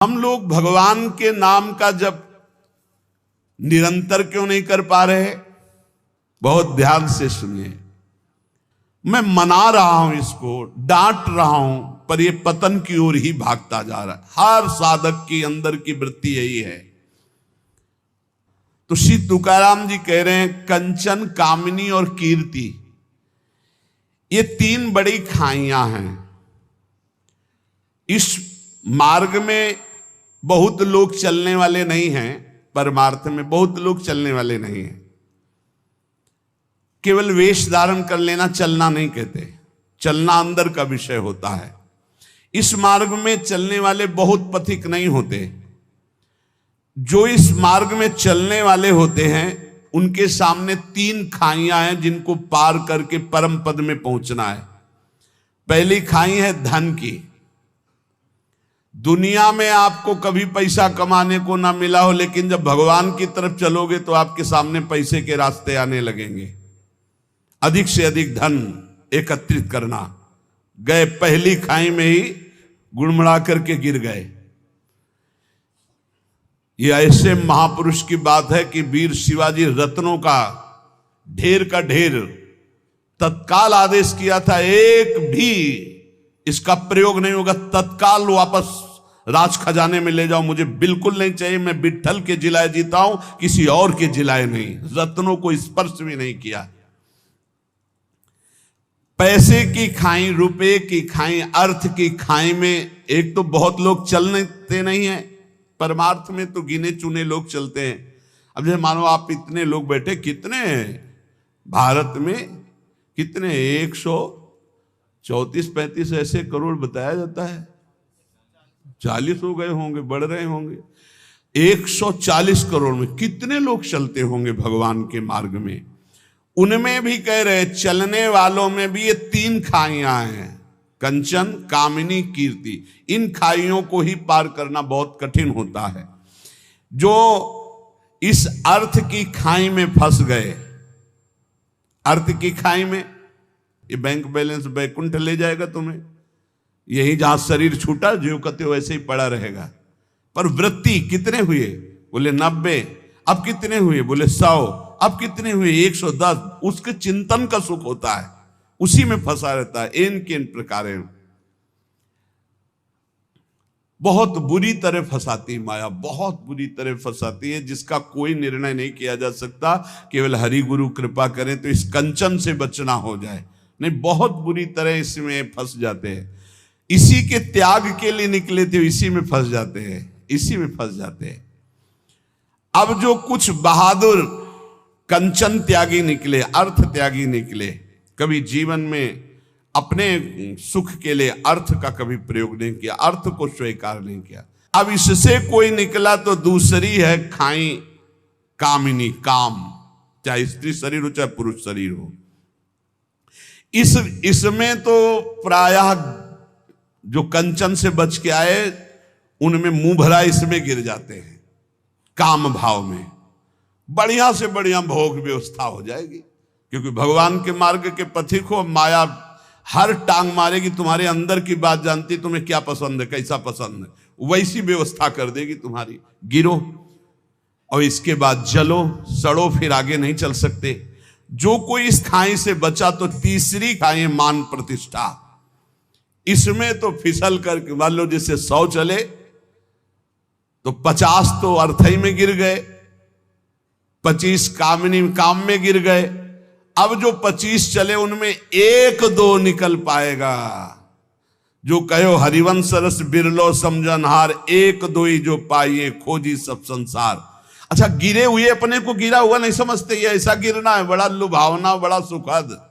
हम लोग भगवान के नाम का जप निरंतर क्यों नहीं कर पा रहे? बहुत ध्यान से सुनिए। मैं मना रहा हूं, इसको डांट रहा हूं, पर यह पतन की ओर ही भागता जा रहा है। हर साधक की अंदर की वृत्ति यही है। तो श्री तुकाराम जी कह रहे हैं, कंचन, कामिनी और कीर्ति, ये तीन बड़ी खाइयां हैं। इस मार्ग में बहुत लोग चलने वाले नहीं हैं, परमार्थ में बहुत लोग चलने वाले नहीं हैं। केवल वेश धारण कर लेना चलना नहीं कहते, चलना अंदर का विषय होता है। इस मार्ग में चलने वाले बहुत पथिक नहीं होते। जो इस मार्ग में चलने वाले होते हैं उनके सामने तीन खाइयां हैं जिनको पार करके परम पद में पहुंचना है। पहली खाई है धन की। दुनिया में आपको कभी पैसा कमाने को ना मिला हो, लेकिन जब भगवान की तरफ चलोगे तो आपके सामने पैसे के रास्ते आने लगेंगे। अधिक से अधिक धन एकत्रित करना। गए पहली खाई में ही गुड़मड़ा करके गिर गए। यह ऐसे महापुरुष की बात है कि वीर शिवाजी रत्नों का ढेर तत्काल आदेश किया था, एक भी इसका प्रयोग नहीं होगा, तत्काल वापस राज खजाने में ले जाओ, मुझे बिल्कुल नहीं चाहिए। मैं विट्ठल के जिलाए जीता हूं, किसी और के जिलाए नहीं। रत्नों को स्पर्श भी नहीं किया। पैसे की खाई, रुपए की खाई, अर्थ की खाई में एक तो बहुत लोग चलते नहीं है। परमार्थ में तो गिने चुने लोग चलते हैं। अब जैसे मानो आप इतने लोग बैठे, कितने भारत में कितने 134-35 ऐसे करोड़ बताया जाता है। 40 हो गए होंगे, बढ़ रहे होंगे। 140 करोड़ में कितने लोग चलते होंगे भगवान के मार्ग में। उनमें भी कह रहे, चलने वालों में भी ये तीन खाइयां हैं, कंचन, कामिनी, कीर्ति। इन खाइयों को ही पार करना बहुत कठिन होता है। जो इस अर्थ की खाई में फंस गए, अर्थ की खाई में, ये बैंक बैलेंस बैकुंठ ले जाएगा तुम्हें। यही जहां शरीर छूटा, जो कहते हो वैसे ही पड़ा रहेगा। पर वृत्ति कितने हुए? बोले 90। अब कितने हुए? बोले 100। अब कितने हुए? 110। उसके चिंतन का सुख होता है, उसी में फंसा रहता है। इन प्रकार बहुत बुरी तरह फंसाती माया, बहुत बुरी तरह फंसाती है, जिसका कोई निर्णय नहीं किया जा सकता। केवल हरि गुरु कृपा करें तो इस कंचन से बचना हो जाए, नहीं बहुत बुरी तरह इसमें फंस जाते हैं। इसी के त्याग के लिए निकले थे, इसी में फंस जाते हैं, इसी में फंस जाते हैं। अब जो कुछ बहादुर कंचन त्यागी निकले, अर्थ त्यागी निकले, कभी जीवन में अपने सुख के लिए अर्थ का कभी प्रयोग नहीं किया, अर्थ को स्वीकार नहीं किया। अब इससे कोई निकला तो दूसरी है खाई कामिनी, काम, चाहे स्त्री शरीर हो चाहे पुरुष शरीर हो। इसमें तो प्रायः जो कंचन से बच के आए उनमें मुंह भरा इसमें गिर जाते हैं। काम भाव में बढ़िया से बढ़िया भोग व्यवस्था हो जाएगी, क्योंकि भगवान के मार्ग के पथिक हो। माया हर टांग मारेगी, तुम्हारे अंदर की बात जानती, तुम्हें क्या पसंद है, कैसा पसंद है, वैसी व्यवस्था कर देगी तुम्हारी। गिरो और इसके बाद जलो सड़ो, फिर आगे नहीं चल सकते। जो कोई इस खाई से बचा तो तीसरी खाई मान प्रतिष्ठा। इसमें तो फिसल कर मान लो जैसे 100 चले तो 50 तो अर्थई में गिर गए, 25 कामिनी काम में गिर गए। अब जो 25 चले उनमें 1-2 निकल पाएगा। जो कहो हरिवंश रस बिरलो समझनहार, 1-2 ही जो पाइए खोजी सब संसार। अच्छा, गिरे हुए अपने को गिरा हुआ नहीं समझते, ये ऐसा गिरना है बड़ा लुभावना, बड़ा सुखद।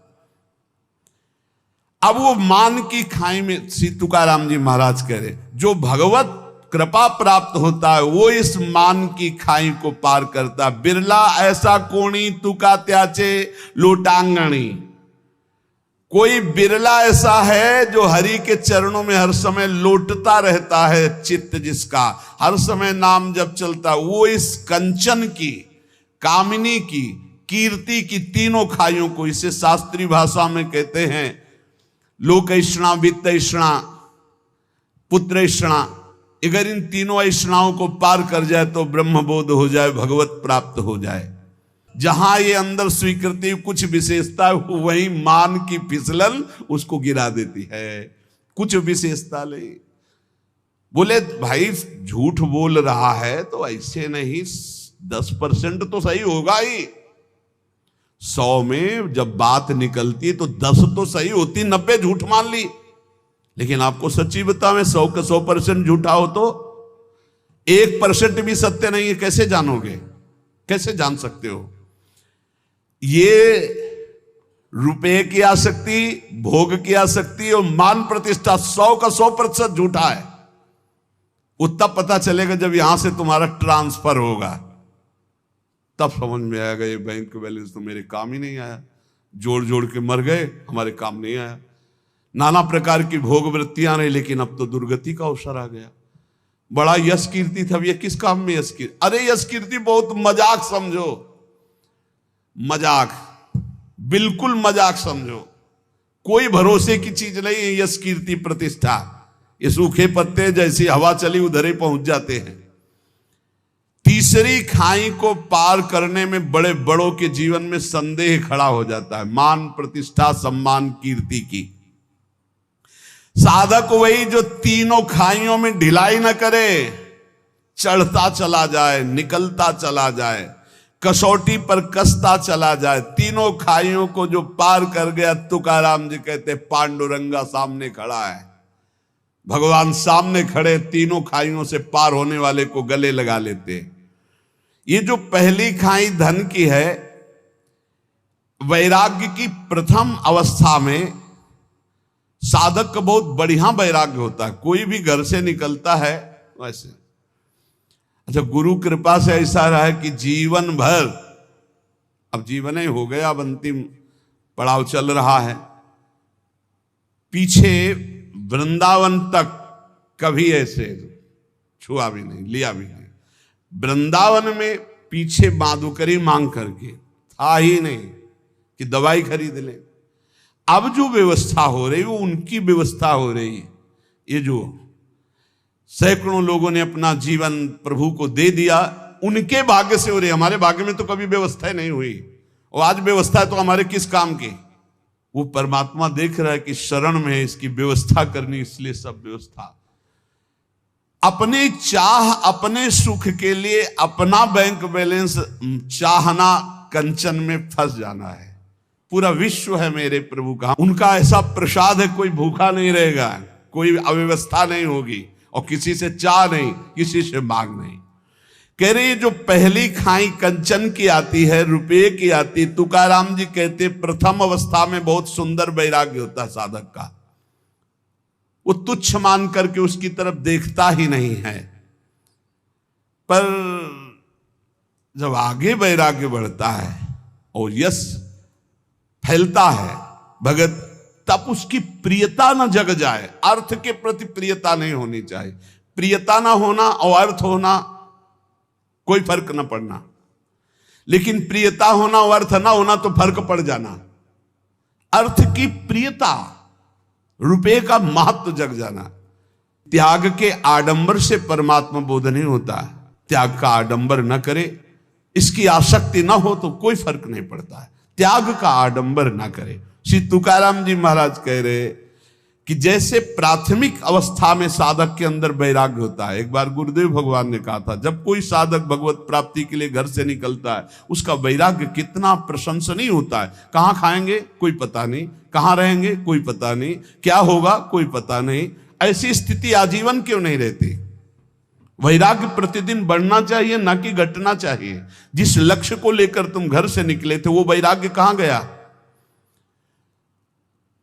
अब वो मान की खाई में श्री तुकाराम जी महाराज कह रहे, जो भगवत कृपा प्राप्त होता है वो इस मान की खाई को पार करता। बिरला ऐसा कोणी तुका त्याचे लोटांगणी। कोई बिरला ऐसा है जो हरि के चरणों में हर समय लोटता रहता है, चित्त जिसका हर समय नाम जब चलता, वो इस कंचन की, कामिनी की, कीर्ति की तीनों खाइयों को, इसे शास्त्रीय भाषा में कहते हैं लोक ऐषणा, वित्त ऐषणा, पुत्र ऐषणा, अगर इन तीनों ऐष्णाओं को पार कर जाए तो ब्रह्मबोध हो जाए, भगवत प्राप्त हो जाए। जहां ये अंदर स्वीकृति कुछ विशेषता, वही मान की फिसलन उसको गिरा देती है। कुछ विशेषता नहीं। बोले भाई झूठ बोल रहा है तो ऐसे नहीं, 10% तो सही होगा ही। 100 में जब बात निकलती तो 10 तो सही होती, 90 झूठ मान ली। लेकिन आपको सच्ची बताऊं, 100 का 100% झूठा हो तो 1% भी सत्य नहीं है, कैसे जानोगे? कैसे जान सकते हो? ये रुपए की आसक्ति, भोग की आसक्ति और मान प्रतिष्ठा 100 का 100% झूठा है। वो तब पता चलेगा जब यहां से तुम्हारा ट्रांसफर होगा, तब समझ में आएगा ये बैंक बैलेंस तो मेरे काम ही नहीं आया। जोड़ जोड़ के मर गए, हमारे काम नहीं आया। नाना प्रकार की भोग वृत्तियां रही, लेकिन अब तो दुर्गति का अवसर आ गया। बड़ा यश कीर्ति था, ये किस काम में यश कीर्ति? अरे यश कीर्ति बहुत मजाक समझो, मजाक, बिल्कुल मजाक समझो। कोई भरोसे की चीज नहीं है यश कीर्ति प्रतिष्ठा। ये सूखे पत्ते जैसी हवा चली उधर ही पहुंच जाते हैं। तीसरी खाई को पार करने में बड़े बड़ों के जीवन में संदेह खड़ा हो जाता है, मान प्रतिष्ठा सम्मान कीर्ति की। साधक वही जो तीनों खाइयों में ढिलाई न करे, चढ़ता चला जाए, निकलता चला जाए, कसौटी पर कसता चला जाए। तीनों खाइयों को जो पार कर गया, तुकाराम जी कहते पांडुरंगा सामने खड़ा है। भगवान सामने खड़े, तीनों खाइयों से पार होने वाले को गले लगा लेते। ये जो पहली खाई धन की है, वैराग्य की प्रथम अवस्था में साधक का बहुत बढ़िया वैराग्य होता है। कोई भी घर से निकलता है वैसे, अच्छा गुरु कृपा से ऐसा रहा है कि जीवन भर, अब जीवन ही हो गया, अब अंतिम पड़ाव चल रहा है, पीछे वृंदावन तक कभी ऐसे छुआ भी नहीं, लिया भी नहीं। वृंदावन में पीछे माधुकरी मांग करके था ही नहीं कि दवाई खरीद ले। अब जो व्यवस्था हो रही वो उनकी व्यवस्था हो रही है। ये जो सैकड़ों लोगों ने अपना जीवन प्रभु को दे दिया, उनके भाग्य से हो रही। हमारे भाग्य में तो कभी व्यवस्था नहीं हुई, और आज व्यवस्था है तो हमारे किस काम की? वो परमात्मा देख रहा है कि शरण में है, इसकी व्यवस्था करनी, इसलिए सब व्यवस्था। अपने चाह, अपने सुख के लिए अपना बैंक बैलेंस चाहना, कंचन में फंस जाना है। पूरा विश्व है मेरे प्रभु का, उनका ऐसा प्रसाद है, कोई भूखा नहीं रहेगा, कोई अव्यवस्था नहीं होगी, और किसी से चाह नहीं, किसी से मांग नहीं। कह रही जो पहली खाई कंचन की आती है, रुपये की आती, तुकाराम जी कहते प्रथम अवस्था में बहुत सुंदर वैराग्य होता है साधक का। वो तुच्छ मान करके उसकी तरफ देखता ही नहीं है। पर जब आगे वैराग्य बढ़ता है और यश फैलता है भगत, तब उसकी प्रियता न जग जाए। अर्थ के प्रति प्रियता नहीं होनी चाहिए। प्रियता ना होना और अर्थ होना कोई फर्क न पड़ना, लेकिन प्रियता होना और अर्थ ना होना तो फर्क पड़ जाना। अर्थ की प्रियता, रुपये का महत्व जग जाना। त्याग के आडंबर से परमात्मा बोध नहीं होता। त्याग का आडंबर न करे, इसकी आसक्ति न हो तो कोई फर्क नहीं पड़ता है। त्याग का आडंबर ना करे। श्री तुकाराम जी महाराज कह रहे कि जैसे प्राथमिक अवस्था में साधक के अंदर वैराग्य होता है। एक बार गुरुदेव भगवान ने कहा था, जब कोई साधक भगवत प्राप्ति के लिए घर से निकलता है, उसका वैराग्य कितना प्रशंसनीय होता है। कहाँ खाएंगे कोई पता नहीं, कहाँ रहेंगे कोई पता नहीं, क्या होगा कोई पता नहीं। ऐसी स्थिति आजीवन क्यों नहीं रहती? वैराग्य प्रतिदिन बढ़ना चाहिए, ना कि घटना चाहिए। जिस लक्ष्य को लेकर तुम घर से निकले थे, वो वैराग्य कहां गया?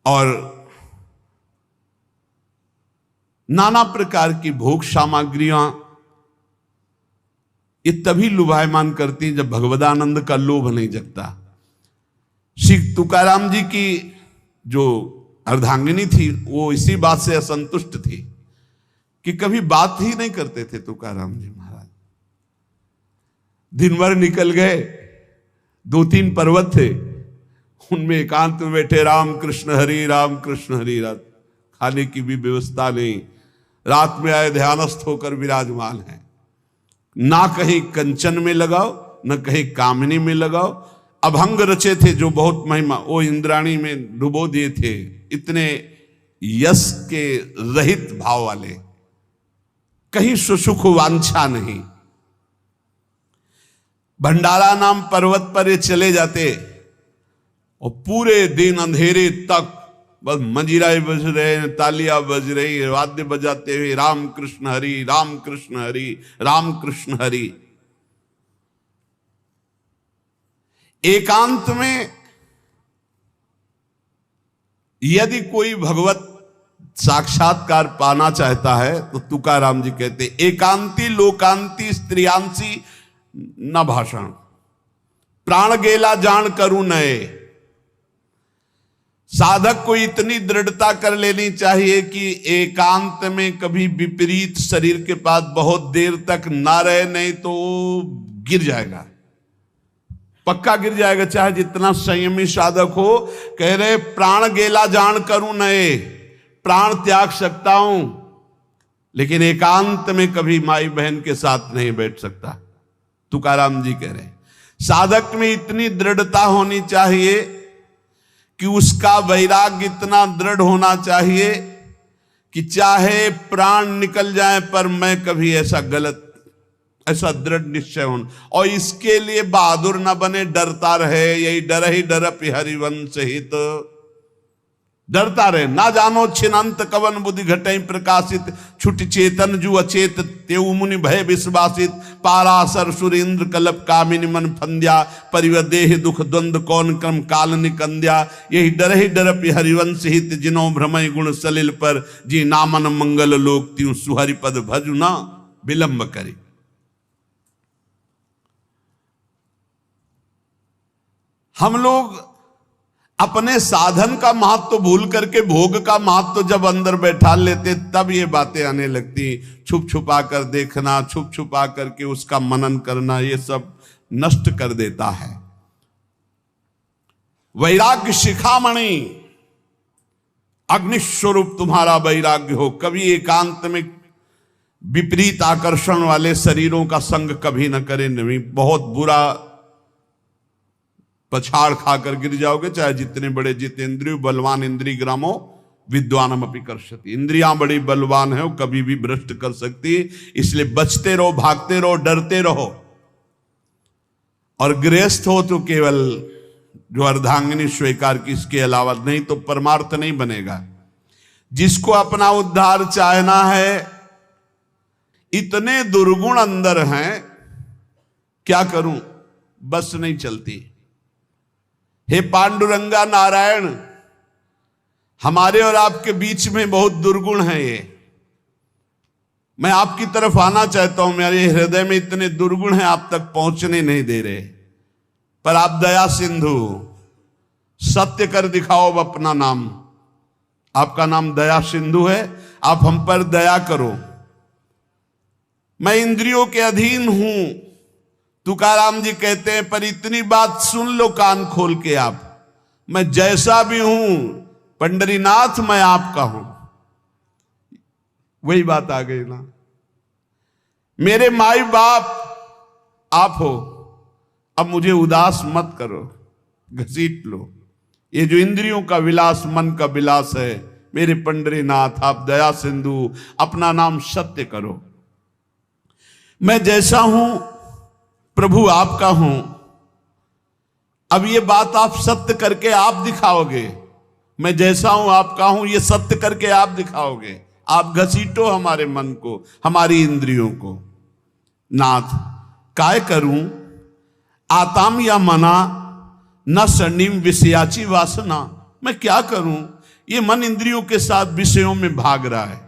और नाना प्रकार की भोग सामग्रियां ये तभी लुभायमान करती हैं जब भगवदानंद का लोभ नहीं जगता। श्री तुकाराम जी की जो अर्धांगिनी थी, वो इसी बात से असंतुष्ट थी कि कभी बात ही नहीं करते थे तुकाराम जी महाराज। दिन भर निकल गए, 2-3 पर्वत थे, उनमें एकांत में बैठे राम कृष्ण हरि राम कृष्ण हरि। रात खाने की भी व्यवस्था नहीं, रात में आए ध्यानस्थ होकर विराजमान है। ना कहीं कंचन में लगाओ, न कहीं कामिनी में लगाओ। अभंग रचे थे जो बहुत महिमा, वो इंद्राणी में डुबो दिए थे। इतने यश के रहित भाव वाले, कहीं सुसुख वांछा नहीं। भंडारा नाम पर्वत पर ये चले जाते और पूरे दिन अंधेरे तक बस मंजीराएं बज रहे, तालियां बज रही, वाद्य बजाते हुए राम कृष्ण हरि, राम कृष्ण हरि, राम कृष्ण हरि। एकांत में यदि कोई भगवत साक्षात्कार पाना चाहता है तो तुकाराम जी कहते, एकांती लोकांती स्त्रियांसी न भाषण, प्राण गेला जान करूं नए। साधक को इतनी दृढ़ता कर लेनी चाहिए कि एकांत में कभी विपरीत शरीर के पास बहुत देर तक ना रहे, नहीं तो गिर जाएगा, पक्का गिर जाएगा, चाहे जितना संयमी साधक हो। कह रहे प्राण गेला जान करूं नए, प्राण त्याग सकता हूं लेकिन एकांत में कभी माई बहन के साथ नहीं बैठ सकता। तुकाराम जी कह रहे साधक में इतनी दृढ़ता होनी चाहिए कि उसका वैराग्य इतना दृढ़ होना चाहिए कि चाहे प्राण निकल जाए पर मैं कभी ऐसा गलत, ऐसा दृढ़ निश्चय होना। और इसके लिए बहादुर न बने, डरता रहे, यही डर ही डरप हरिवंश हित, डरता रहे। ना जानो छिनंत कवन बुद्धि घटई प्रकाशित, छुट चेतन जु अचेत तेउ मुनि भय विश्वासित, पारासर सुरेंद्र कलप कामिनी मन फंद्या, परिवदेह दुख द्वंद कौन क्रम काल निकंद्या, यही डरप हरिवंश हित, जिनो भ्रमय गुण सलिल पर, जी नामन मंगल लोक त्यों सुहरिपद भजु ना विलंब करी। हम लोग अपने साधन का महत्व भूल करके भोग का महत्व जब अंदर बैठा लेते तब ये बातें आने लगती। छुप छुपा कर देखना, छुप छुपा करके उसका मनन करना, ये सब नष्ट कर देता है। वैराग्य शिखामणि, अग्निस्वरूप तुम्हारा वैराग्य हो। कभी एकांत में विपरीत आकर्षण वाले शरीरों का संग कभी न करें, नहीं बहुत बुरा पछाड़ खाकर गिर जाओगे। चाहे जितने बड़े जितेंद्रिय बलवान इंद्रिय ग्रामो विद्वानम अपि कर्षति, इंद्रियां बड़ी बलवान है, वो कभी भी भ्रष्ट कर सकती है। इसलिए बचते रहो, भागते रहो, डरते रहो। और गृहस्थ हो तो केवल जो अर्धांगिनी स्वीकार की, इसके अलावा नहीं तो परमार्थ नहीं बनेगा। जिसको अपना उद्धार चाहना है, इतने दुर्गुण अंदर हैं, क्या करूं, बस नहीं चलती। हे पांडुरंगा नारायण, हमारे और आपके बीच में बहुत दुर्गुण है ये। मैं आपकी तरफ आना चाहता हूं, मेरे हृदय में इतने दुर्गुण हैं, आप तक पहुंचने नहीं दे रहे। पर आप दया सिंधु, सत्य कर दिखाओ अपना नाम। आपका नाम दया सिंधु है, आप हम पर दया करो। मैं इंद्रियों के अधीन हूं, तुकाराम जी कहते हैं, पर इतनी बात सुन लो कान खोल के आप, मैं जैसा भी हूं पंडरीनाथ मैं आपका हूं। वही बात आ गई ना, मेरे माई बाप आप हो, अब मुझे उदास मत करो, घसीट लो। ये जो इंद्रियों का विलास, मन का विलास है, मेरे पंडरीनाथ आप दया सिंधु, अपना नाम सत्य करो। मैं जैसा हूं प्रभु आपका हूं। अब ये बात आप सत्य करके आप दिखाओगे। मैं जैसा हूं आपका हूं, ये सत्य करके आप दिखाओगे। आप घसीटो हमारे मन को, हमारी इंद्रियों को। नाथ काय करूं आताम या मना, न स्वर्णिम विषयाची वासना। मैं क्या करूं, ये मन इंद्रियों के साथ विषयों में भाग रहा है,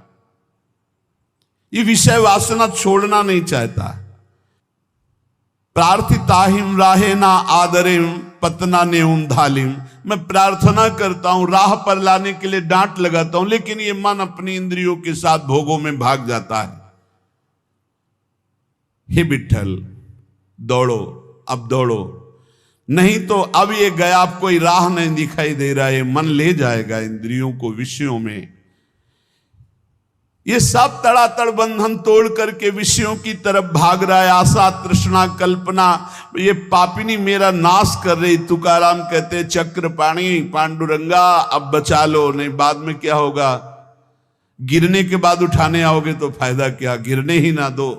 ये विषय वासना छोड़ना नहीं चाहता। प्रार्थिता हिम राहे ना आदरिम पतना नेउम धालिम। मैं प्रार्थना करता हूं, राह पर लाने के लिए डांट लगाता हूं, लेकिन ये मन अपनी इंद्रियों के साथ भोगों में भाग जाता है। हे विठ्ठल दौड़ो, अब दौड़ो, नहीं तो अब ये गया, अब कोई राह नहीं दिखाई दे रहा है, मन ले जाएगा इंद्रियों को विषयों में। ये सब तड़ातड़ बंधन तोड़ करके विषयों की तरफ भाग रहा है। आशा, तृष्णा, कल्पना, ये पापिनी मेरा नाश कर रही। तुकाराम कहते चक्रपाणी पांडुरंगा अब बचा लो, नहीं बाद में क्या होगा। गिरने के बाद उठाने आओगे तो फायदा क्या, गिरने ही ना दो।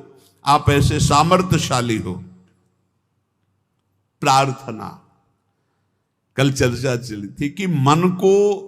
आप ऐसे सामर्थ्यशाली हो। प्रार्थना, कल चर्चा चली थी कि मन को,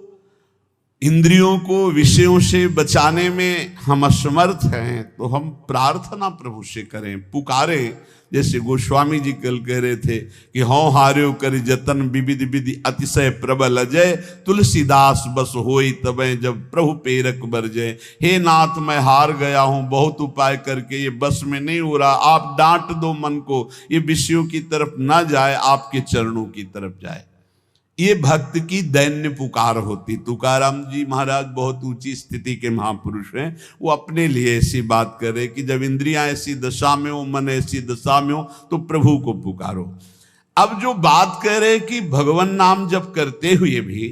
इंद्रियों को विषयों से बचाने में हम असमर्थ हैं, तो हम प्रार्थना प्रभु से करें, पुकारें। जैसे गोस्वामी जी कल कह रहे थे कि हौ हार्यो कर जतन विविध विधि अतिशय प्रबल अजय, तुलसीदास बस होई तबे जब प्रभु पेरक बरजय। हे नाथ मैं हार गया हूं, बहुत उपाय करके ये बस में नहीं हो रहा। आप डांट दो मन को, ये विषयों की तरफ ना जाए, आपके चरणों की तरफ जाए। ये भक्त की दैन्य पुकार होती। तुकाराम जी महाराज बहुत ऊंची स्थिति के महापुरुष हैं। वो अपने लिए ऐसी बात करे कि जब इंद्रियां ऐसी दशा में हो, मन ऐसी दशा में हो, तो प्रभु को पुकारो। अब जो बात कह रहे कि भगवान नाम जप करते हुए भी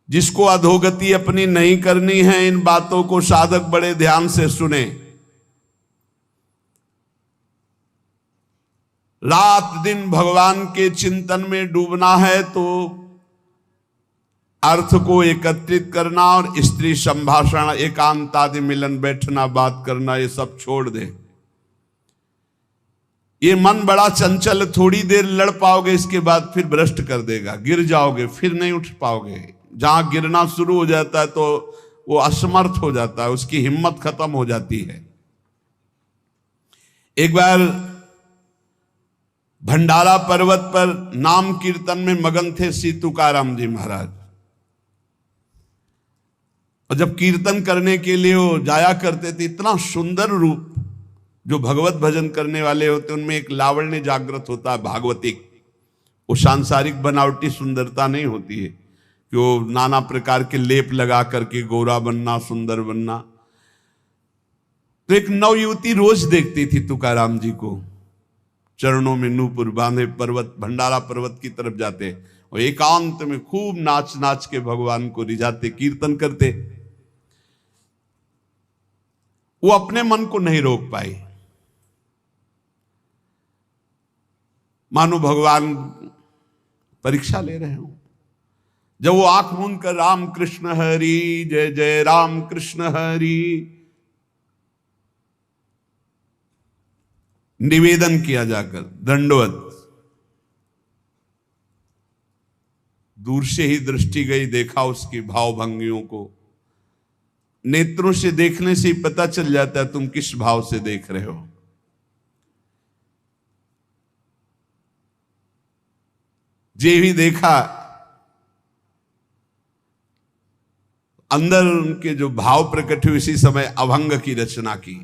जिसको अधोगति अपनी नहीं करनी है, इन बातों को साधक बड़े ध्यान से सुने। रात दिन भगवान के चिंतन में डूबना है तो अर्थ को एकत्रित करना और स्त्री संभाषण, एकांत आदि मिलन, बैठना, बात करना, ये सब छोड़ दे। ये मन बड़ा चंचल, थोड़ी देर लड़ पाओगे, इसके बाद फिर भ्रष्ट कर देगा, गिर जाओगे, फिर नहीं उठ पाओगे। जहां गिरना शुरू हो जाता है तो वो असमर्थ हो जाता है, उसकी हिम्मत खत्म हो जाती है। एक बार भंडारा पर्वत पर नाम कीर्तन में मगन थे श्री तुकाराम जी महाराज। और जब कीर्तन करने के लिए वो जाया करते थे, इतना सुंदर रूप, जो भगवत भजन करने वाले होते उनमें एक लावण्य जागृत होता है, भागवतिक। वो सांसारिक बनावटी सुंदरता नहीं होती है कि वो नाना प्रकार के लेप लगा करके गोरा बनना, सुंदर बनना। तो एक नवयुवती रोज देखती थी तुकाराम जी को, चरणों में नूपुर बांधे पर्वत, भंडारा पर्वत की तरफ जाते और एकांत में खूब नाच नाच के भगवान को रिझाते, कीर्तन करते। वो अपने मन को नहीं रोक पाई। मानो भगवान परीक्षा ले रहे हो। जब वो आंख मूंद कर राम कृष्ण हरि जय जय राम कृष्ण हरि निवेदन किया जाकर, दंडवत, दूर से ही दृष्टि गई, देखा उसकी भावभंगियों को। नेत्रों से देखने से ही पता चल जाता है तुम किस भाव से देख रहे हो। जे भी देखा, अंदर उनके जो भाव प्रकट हुए, इसी समय अभंग की रचना की।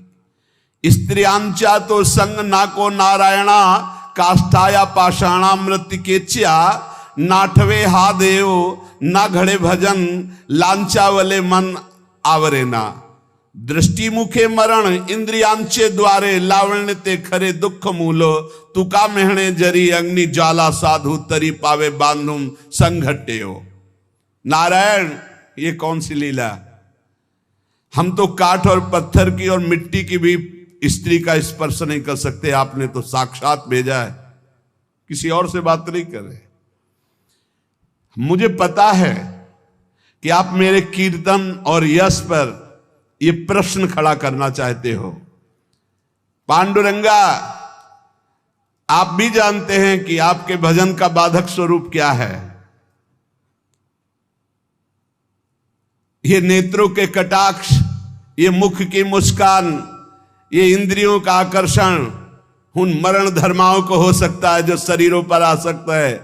स्त्रियांचा तो संग ना को नारायणा, काष्ठाया पाषाणा मृत्युकेच्या, नाठवे हा देव ना घड़े भजन, लांचावले मन आवरेना। दृष्टि मुखे मरण इंद्रियांचे द्वारे, लावण्य ते खरे दुख मूलो, तुका मेहणे जरी अग्नि ज्वाला, साधु तरी पावे बांधुम संघटे हो। नारायण, ये कौन सी लीला। हम तो काठ और पत्थर की और मिट्टी की भी स्त्री का स्पर्श नहीं कर सकते, आपने तो साक्षात भेजा है, किसी और से बात नहीं कर रहे। मुझे पता है कि आप मेरे कीर्तन और यश पर ये प्रश्न खड़ा करना चाहते हो। पांडुरंगा, आप भी जानते हैं कि आपके भजन का बाधक स्वरूप क्या है। ये नेत्रों के कटाक्ष, ये मुख की मुस्कान, ये इंद्रियों का आकर्षण उन मरण धर्माओं को हो सकता है जो शरीरों पर आ सकता है,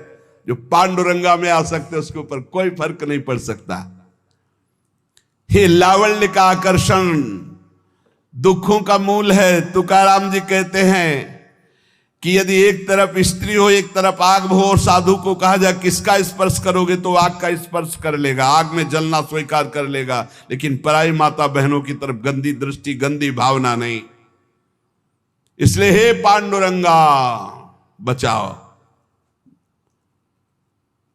जो पांडुरंगा में आ सकते हैं, उसके ऊपर कोई फर्क नहीं पड़ सकता। ये लावण्य का आकर्षण दुखों का मूल है। तुकाराम जी कहते हैं कि यदि एक तरफ स्त्री हो, एक तरफ आग हो, और साधु को कहा जाए किसका स्पर्श करोगे, तो आग का स्पर्श कर लेगा, आग में जलना स्वीकार कर लेगा, लेकिन पराई माता बहनों की तरफ गंदी दृष्टि, गंदी भावना नहीं। इसलिए हे पांडुरंगा बचाओ।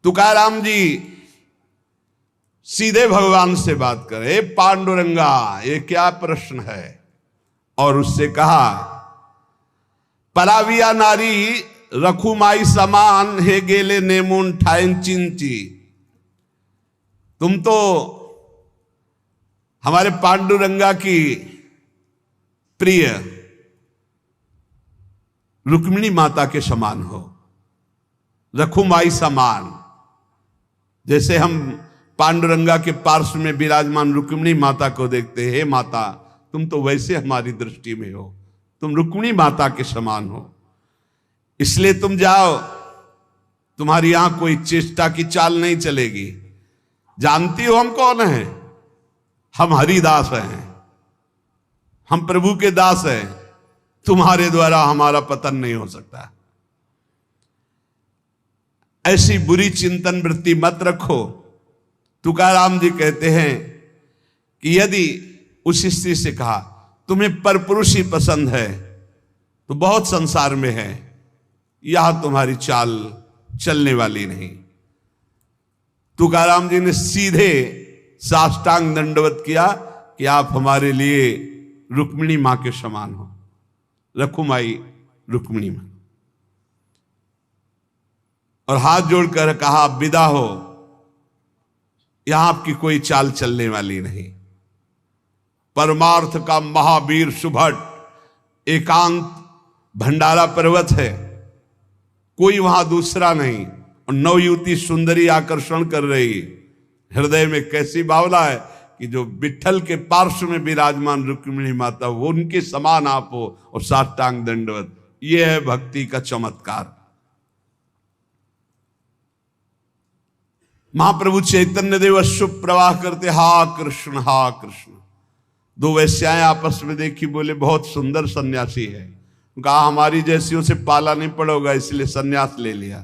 तुकाराम जी सीधे भगवान से बात करे, पांडुरंगा ये क्या प्रश्न है। और उससे कहा, पराविया नारी रखुमाई समान हे गेले नेमुन ठाइन चिंची। तुम तो हमारे पांडुरंगा की प्रिय रुक्मिणी माता के समान हो, रखुमाई समान। जैसे हम पांडुरंगा के पार्श्व में विराजमान रुक्मिणी माता को देखते हैं, हे माता तुम तो वैसे हमारी दृष्टि में हो, तुम रुक्मिणी माता के समान हो, इसलिए तुम जाओ, तुम्हारी यहां कोई चेष्टा की चाल नहीं चलेगी। जानती हो हम कौन हैं? हम हरिदास हैं, हम प्रभु के दास हैं, तुम्हारे द्वारा हमारा पतन नहीं हो सकता। ऐसी बुरी चिंतन वृत्ति मत रखो। तुकाराम जी कहते हैं कि यदि उस स्त्री से कहा तुम्हें परपुरुष ही पसंद है तो बहुत संसार में है, यहां तुम्हारी चाल चलने वाली नहीं। तुकाराम जी ने सीधे साष्टांग दंडवत किया कि आप हमारे लिए रुक्मिणी मां के समान हो, रखुमाई रुक्मिणी मां। और हाथ जोड़कर कहा, विदा हो, यहां आपकी कोई चाल चलने वाली नहीं। परमार्थ का महावीर सुभट एकांत भंडारा पर्वत है, कोई वहां दूसरा नहीं। और नवयुवती सुंदरी आकर्षण कर रही, हृदय में कैसी भावना है कि जो विठ्ठल के पार्श्व में विराजमान रुक्मिणी माता वो उनके समान आप हो और साष्टांग दंडवत। ये है भक्ति का चमत्कार। महाप्रभु चैतन्य देव अश्रुभ प्रवाह करते, हा कृष्ण हा कृष्ण। दो वैश्याएं आपस में देखी, बोले बहुत सुंदर सन्यासी है। कहा हमारी जैसियों से पाला नहीं पड़ोगा इसलिए सन्यास ले लिया।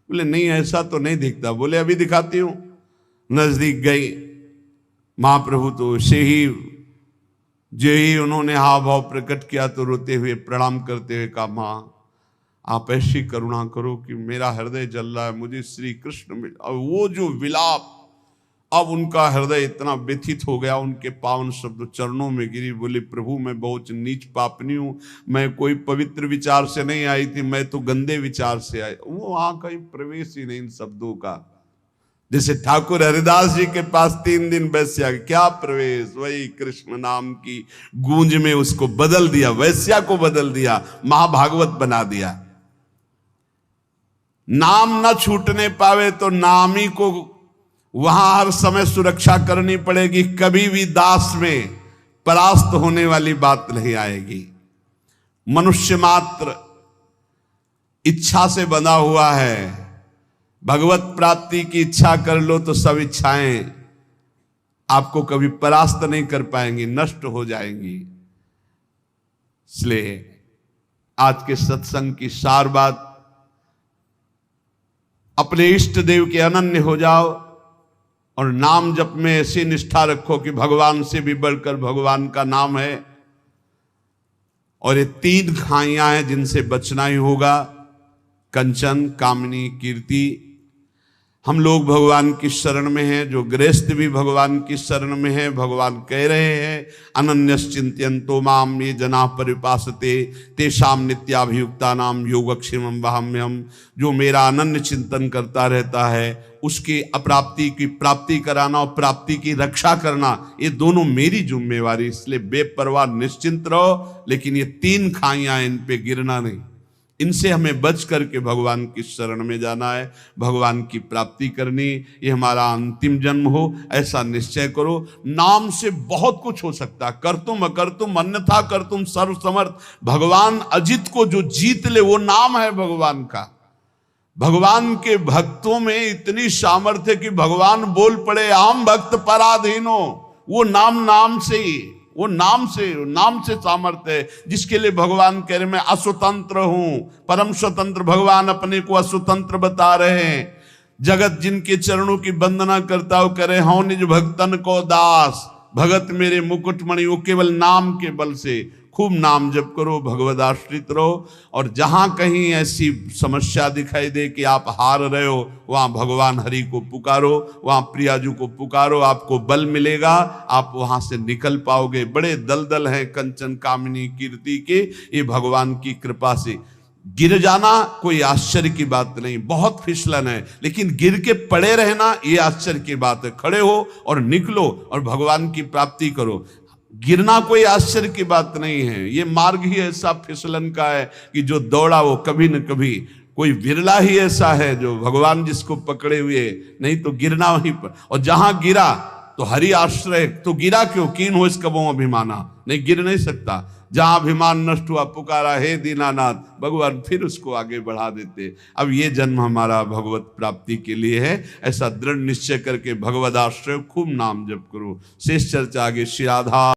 बोले नहीं ऐसा तो नहीं दिखता। बोले अभी दिखाती हूं। नजदीक गई महाप्रभु तो से ही जो ही उन्होंने हाव भाव प्रकट किया तो रोते हुए प्रणाम करते हुए कहा, मां आप ऐसी करुणा करो कि मेरा हृदय जल रहा है, मुझे श्री कृष्ण मिल। और वो जो विलाप, अब उनका हृदय इतना व्यथित हो गया, उनके पावन शब्द चरणों में गिरी। बोले प्रभु मैं बहुत नीच पापनी हूं, मैं कोई पवित्र विचार से नहीं आई थी, मैं तो गंदे विचार से आई। वो वहां कहीं प्रवेश ही नहीं इन शब्दों का। जैसे ठाकुर हरिदास जी के पास 3 दिन वैश्या, क्या प्रवेश, वही कृष्ण नाम की गूंज में उसको बदल दिया, वैश्या को बदल दिया, महाभागवत बना दिया। नाम न छूटने पावे तो नामी को वहां हर समय सुरक्षा करनी पड़ेगी, कभी भी दास में परास्त होने वाली बात नहीं आएगी। मनुष्य मात्र इच्छा से बंधा हुआ है, भगवत प्राप्ति की इच्छा कर लो तो सब इच्छाएं आपको कभी परास्त नहीं कर पाएंगी, नष्ट हो जाएंगी। इसलिए आज के सत्संग की सार बात, अपने इष्ट देव के अनन्य हो जाओ और नाम जप में ऐसी निष्ठा रखो कि भगवान से भी बढ़कर भगवान का नाम है। और ये 3 खाइयां हैं जिनसे बचना ही होगा, कंचन, कामनी, कीर्ति। हम लोग भगवान की शरण में हैं, जो गृहस्थ भी भगवान की शरण में है। भगवान कह रहे हैं, अनन्यश्चिंत्यन्तो माम ये जना परिपासते तेषाम नित्याभियुक्ता नाम योगक्षेमं वहाम्यहम्। जो मेरा अनन्य चिंतन करता रहता है उसकी अप्राप्ति की प्राप्ति कराना और प्राप्ति की रक्षा करना, ये दोनों मेरी जिम्मेवारी। इसलिए बेपरवाह निश्चिंत रहो, लेकिन ये 3 खाइयां इन पे गिरना नहीं। इनसे हमें बच करके भगवान की शरण में जाना है, भगवान की प्राप्ति करनी। ये हमारा अंतिम जन्म हो ऐसा निश्चय करो। नाम से बहुत कुछ हो सकता है, कर तुम अकर तुम अन्यथा कर तुम सर्व समर्थ। भगवान अजित को जो जीत ले वो नाम है भगवान का। भगवान के भक्तों में इतनी सामर्थ्य कि भगवान बोल पड़े आम भक्त पराधीनो, वो नाम से ही, वो नाम से सामर्थ्य है। जिसके लिए भगवान कह रहे मैं अस्वतंत्र हूं, परम स्वतंत्र। भगवान अपने को अस्वतंत्र बता रहे हैं। जगत जिनके चरणों की वंदना करता हो करे हूं निज भक्तन को दास, भगत मेरे मुकुटमणि। वो केवल नाम के बल से खूब नाम जप करो, भगवद आश्रित रहो। और जहां कहीं ऐसी समस्या दिखाई दे कि आप हार रहे हो, वहां भगवान हरि को पुकारो, वहां प्रियाजू को पुकारो, आपको बल मिलेगा, आप वहां से निकल पाओगे। बड़े दलदल हैं कंचन कामिनी कीर्ति के, ये भगवान की कृपा से। गिर जाना कोई आश्चर्य की बात नहीं, बहुत फिसलन है, लेकिन गिर के पड़े रहना ये आश्चर्य की बात है। खड़े हो और निकलो और भगवान की प्राप्ति करो। गिरना कोई आश्चर्य की बात नहीं है। ये मार्ग ही ऐसा फिसलन का है कि जो दौड़ा वो कभी न कभी, कोई विरला ही ऐसा है जो भगवान जिसको पकड़े हुए, नहीं तो गिरना वहीं पर। और जहां गिरा तो हरि आश्रय, तो गिरा क्यों? कीन हो इसका वो अभिमाना, नहीं गिर नहीं सकता। जहां अभिमान नष्ट हुआ, पुकारा हे दीनानाथ, भगवान फिर उसको आगे बढ़ा देते। अब ये जन्म हमारा भगवत प्राप्ति के लिए है, ऐसा दृढ़ निश्चय करके भगवद आश्रय खूब नाम जप करो। शेष चर्चा आगे। श्री राधा।